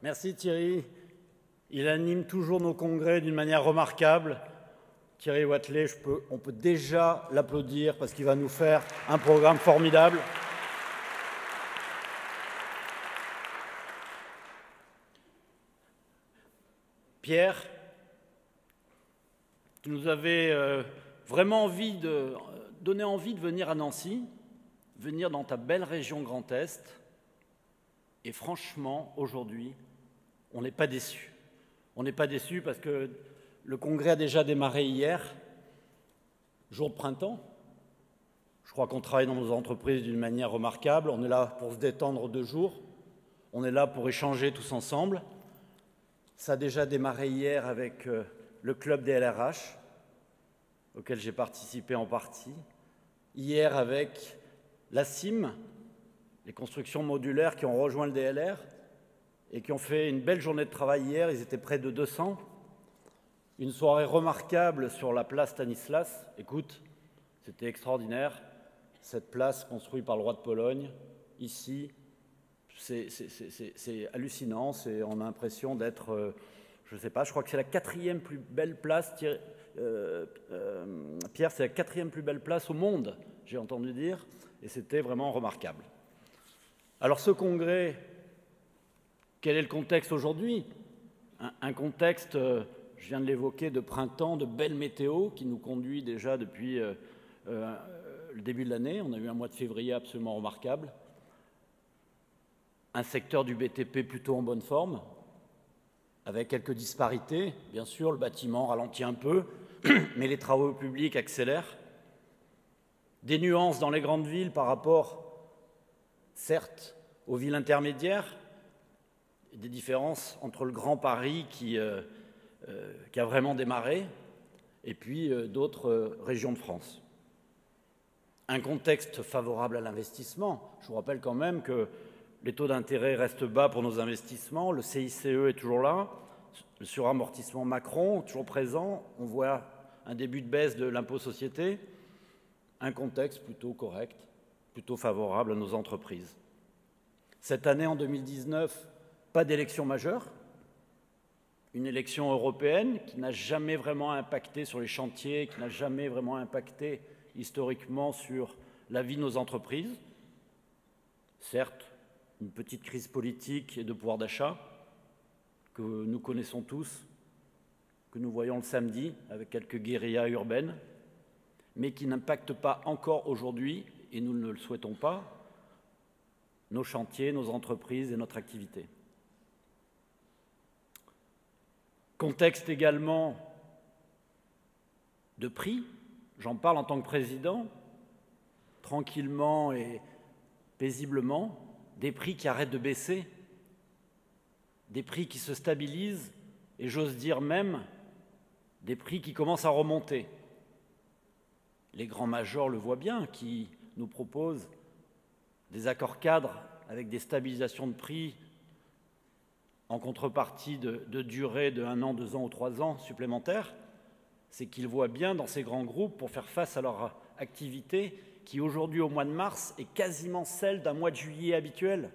Merci Thierry. Il anime toujours nos congrès d'une manière remarquable. Thierry Wathelet, on peut déjà l'applaudir parce qu'il va nous faire un programme formidable. Pierre, tu nous avais vraiment donné envie de venir à Nancy, venir dans ta belle région Grand Est. Et franchement, aujourd'hui, on n'est pas déçus. On n'est pas déçus parce que le congrès a déjà démarré hier, jour de printemps. Je crois qu'on travaille dans nos entreprises d'une manière remarquable. On est là pour se détendre 2 jours. On est là pour échanger tous ensemble. Ça a déjà démarré hier avec le club des LRH, auquel j'ai participé en partie. Hier avec la CIM, les constructions modulaires qui ont rejoint le DLR et qui ont fait une belle journée de travail hier. Ils étaient près de 200. Une soirée remarquable sur la place Stanislas. Écoute, c'était extraordinaire. Cette place construite par le roi de Pologne, ici, c'est hallucinant. On a l'impression d'être, je ne sais pas, je crois que c'est la 4e plus belle place, Pierre, c'est la 4e plus belle place au monde, j'ai entendu dire, et c'était vraiment remarquable. Alors ce congrès, quel est le contexte aujourd'hui? Un contexte, je viens de l'évoquer, de printemps, de belle météo qui nous conduit déjà depuis le début de l'année. On a eu un mois de février absolument remarquable. Un secteur du BTP plutôt en bonne forme, avec quelques disparités. Bien sûr, le bâtiment ralentit un peu, mais les travaux publics accélèrent. Des nuances dans les grandes villes par rapport, certes, aux villes intermédiaires, et des différences entre le Grand Paris qui a vraiment démarré, et puis d'autres régions de France. Un contexte favorable à l'investissement. Je vous rappelle quand même que les taux d'intérêt restent bas pour nos investissements, le CICE est toujours là, le suramortissement Macron toujours présent, on voit un début de baisse de l'impôt société, un contexte plutôt correct, plutôt favorable à nos entreprises. Cette année, en 2019, pas d'élection majeure, une élection européenne qui n'a jamais vraiment impacté sur les chantiers, qui n'a jamais vraiment impacté historiquement sur la vie de nos entreprises. Certes, une petite crise politique et de pouvoir d'achat que nous connaissons tous, que nous voyons le samedi avec quelques guérillas urbaines, mais qui n'impacte pas encore aujourd'hui, et nous ne le souhaitons pas, nos chantiers, nos entreprises et notre activité. Contexte également de prix, j'en parle en tant que président, tranquillement et paisiblement, des prix qui arrêtent de baisser, des prix qui se stabilisent et j'ose dire même des prix qui commencent à remonter. Les grands majors le voient bien, qui nous proposent des accords cadres avec des stabilisations de prix en contrepartie de durée de 1 an, 2 ans ou 3 ans supplémentaires. C'est qu'ils voient bien dans ces grands groupes, pour faire face à leur activité, qui aujourd'hui au mois de mars est quasiment celle d'un mois de juillet habituel.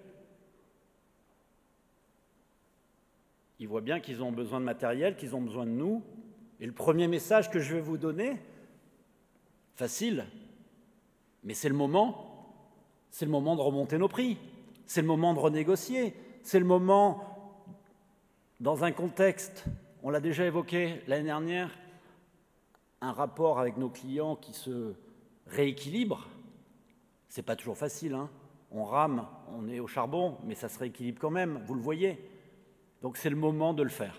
Ils voient bien qu'ils ont besoin de matériel, qu'ils ont besoin de nous. Et le premier message que je vais vous donner, facile, mais c'est le moment de remonter nos prix, c'est le moment de renégocier, c'est le moment, dans un contexte, on l'a déjà évoqué l'année dernière, un rapport avec nos clients qui se rééquilibre. C'est pas toujours facile, hein. On rame, on est au charbon, mais ça se rééquilibre quand même, vous le voyez. Donc c'est le moment de le faire.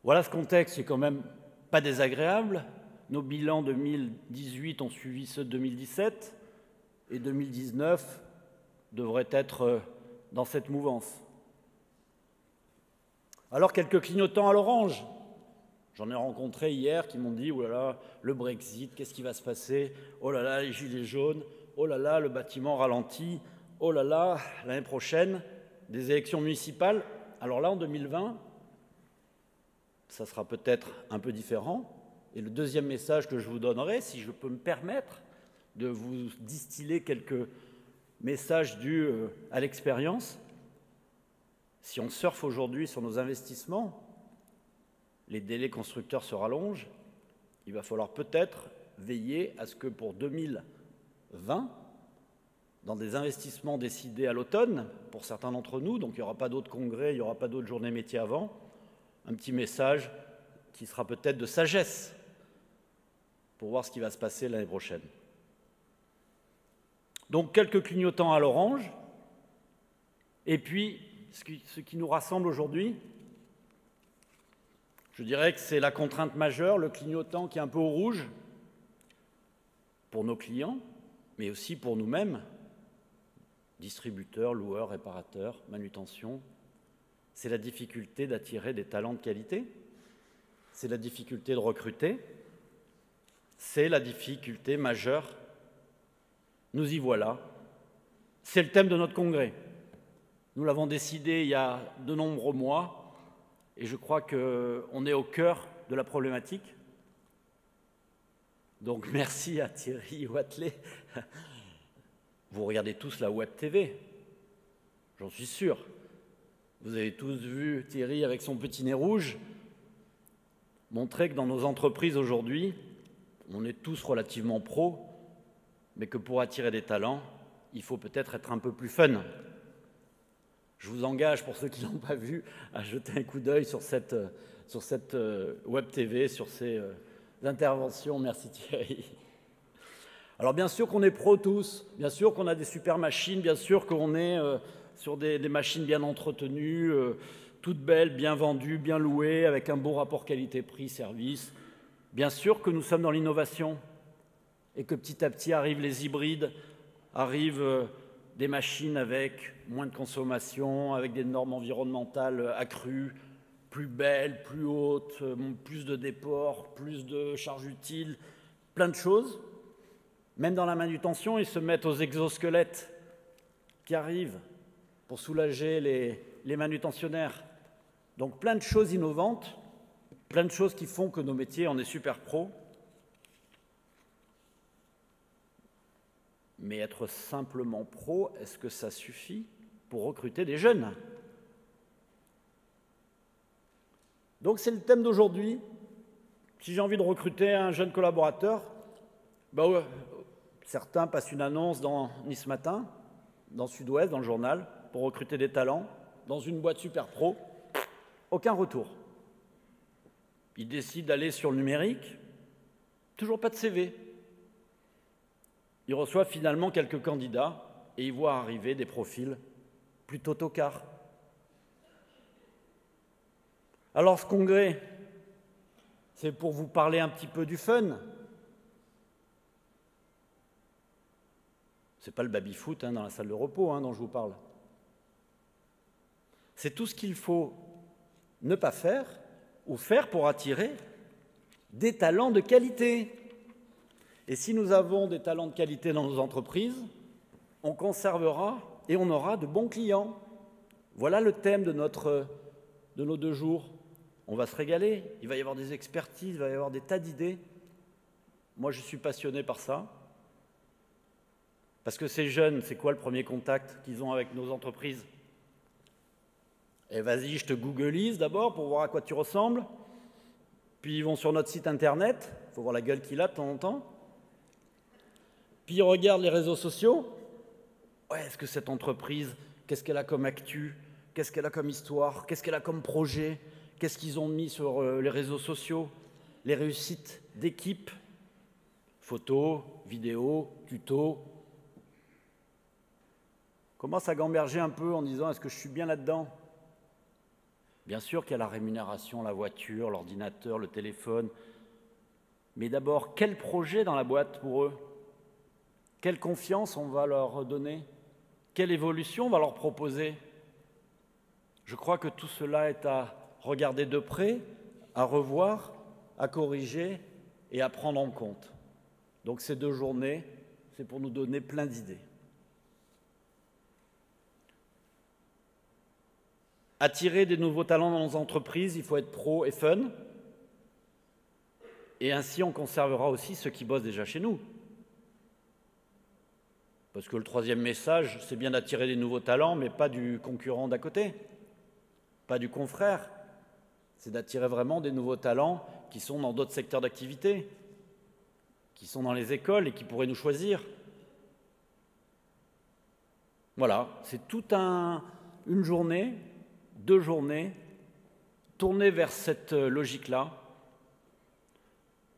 Voilà ce contexte, c'est quand même pas désagréable. Nos bilans 2018 ont suivi ceux de 2017 et 2019 devrait être dans cette mouvance. Alors quelques clignotants à l'orange. J'en ai rencontré hier qui m'ont dit « Oh là là, le Brexit, qu'est-ce qui va se passer? Oh là là, les gilets jaunes, oh là là, le bâtiment ralentit, oh là là, l'année prochaine, des élections municipales. » Alors là, en 2020, ça sera peut-être un peu différent. Et le deuxième message que je vous donnerai, si je peux me permettre de vous distiller quelques message dû à l'expérience. Si on surfe aujourd'hui sur nos investissements, les délais constructeurs se rallongent. Il va falloir peut-être veiller à ce que pour 2020, dans des investissements décidés à l'automne, pour certains d'entre nous, donc il n'y aura pas d'autres congrès, il n'y aura pas d'autres journées métiers avant, un petit message qui sera peut-être de sagesse pour voir ce qui va se passer l'année prochaine. Donc quelques clignotants à l'orange, et puis ce qui nous rassemble aujourd'hui, je dirais que c'est la contrainte majeure, le clignotant qui est un peu au rouge pour nos clients, mais aussi pour nous-mêmes, distributeurs, loueurs, réparateurs, manutention. C'est la difficulté d'attirer des talents de qualité, c'est la difficulté de recruter, c'est la difficulté majeure. Nous y voilà. C'est le thème de notre congrès. Nous l'avons décidé il y a de nombreux mois et je crois qu'on est au cœur de la problématique. Donc merci à Thierry Wathelet. Vous regardez tous la Web TV, j'en suis sûr. Vous avez tous vu Thierry avec son petit nez rouge montrer que dans nos entreprises aujourd'hui, on est tous relativement pros, mais que pour attirer des talents, il faut peut-être être un peu plus fun. Je vous engage, pour ceux qui ne l'ont pas vu, à jeter un coup d'œil sur cette Web TV, sur ces interventions. Merci Thierry. Alors bien sûr qu'on est pros tous, bien sûr qu'on a des super machines, bien sûr qu'on est sur des machines bien entretenues, toutes belles, bien vendues, bien louées, avec un beau rapport qualité-prix-service. Bien sûr que nous sommes dans l'innovation et que petit à petit arrivent les hybrides, arrivent des machines avec moins de consommation, avec des normes environnementales accrues, plus belles, plus hautes, plus de déports, plus de charges utiles, plein de choses. Même dans la manutention, ils se mettent aux exosquelettes qui arrivent pour soulager les manutentionnaires. Donc plein de choses innovantes, plein de choses qui font que nos métiers, on est super pros. Mais être simplement pro, est-ce que ça suffit pour recruter des jeunes? Donc c'est le thème d'aujourd'hui. Si j'ai envie de recruter un jeune collaborateur, ouais, certains passent une annonce dans Nice Matin, dans Sud-Ouest, dans le journal, pour recruter des talents, dans une boîte super pro, aucun retour. Ils décident d'aller sur le numérique, toujours pas de CV. Ils reçoivent finalement quelques candidats et ils voient arriver des profils plutôt tocards. Alors ce congrès, c'est pour vous parler un petit peu du fun. Ce n'est pas le baby-foot dans la salle de repos dont je vous parle. C'est tout ce qu'il faut ne pas faire ou faire pour attirer des talents de qualité. Et si nous avons des talents de qualité dans nos entreprises, on conservera et on aura de bons clients. Voilà le thème de nos 2 jours. On va se régaler, il va y avoir des expertises, il va y avoir des tas d'idées. Moi, je suis passionné par ça. Parce que ces jeunes, c'est quoi le premier contact qu'ils ont avec nos entreprises? Eh vas-y, je te googleise d'abord pour voir à quoi tu ressembles. Puis ils vont sur notre site internet, il faut voir la gueule qu'il a de temps en temps. Puis ils regardent les réseaux sociaux. Ouais, est-ce que cette entreprise, qu'est-ce qu'elle a comme actu? Qu'est-ce qu'elle a comme histoire? Qu'est-ce qu'elle a comme projet? Qu'est-ce qu'ils ont mis sur les réseaux sociaux? Les réussites d'équipe, photos, vidéos, tutos. Commence à gamberger un peu en disant « est-ce que je suis bien là-dedans ?» Bien sûr qu'il y a la rémunération, la voiture, l'ordinateur, le téléphone. Mais d'abord, quel projet dans la boîte pour eux? Quelle confiance on va leur donner? Quelle évolution on va leur proposer? Je crois que tout cela est à regarder de près, à revoir, à corriger et à prendre en compte. Donc ces 2 journées, c'est pour nous donner plein d'idées. Attirer des nouveaux talents dans nos entreprises, il faut être pro et fun. Et ainsi, on conservera aussi ceux qui bossent déjà chez nous. Parce que le troisième message, c'est bien d'attirer des nouveaux talents, mais pas du concurrent d'à côté, pas du confrère. C'est d'attirer vraiment des nouveaux talents qui sont dans d'autres secteurs d'activité, qui sont dans les écoles et qui pourraient nous choisir. Voilà, c'est toute une journée, 2 journées, tournées vers cette logique-là.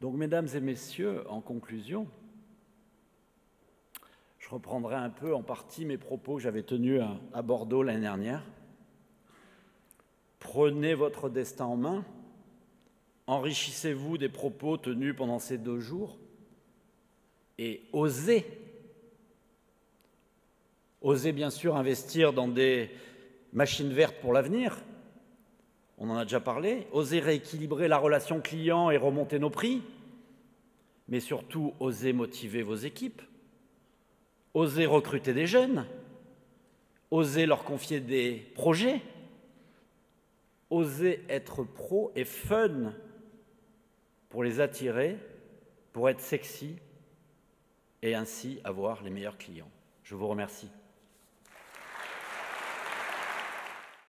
Donc, mesdames et messieurs, en conclusion, je reprendrai un peu en partie mes propos que j'avais tenus à Bordeaux l'année dernière. Prenez votre destin en main, enrichissez-vous des propos tenus pendant ces 2 jours et osez bien sûr investir dans des machines vertes pour l'avenir, on en a déjà parlé, osez rééquilibrer la relation client et remonter nos prix, mais surtout osez motiver vos équipes. Osez recruter des jeunes, osez leur confier des projets, osez être pro et fun pour les attirer, pour être sexy et ainsi avoir les meilleurs clients. Je vous remercie.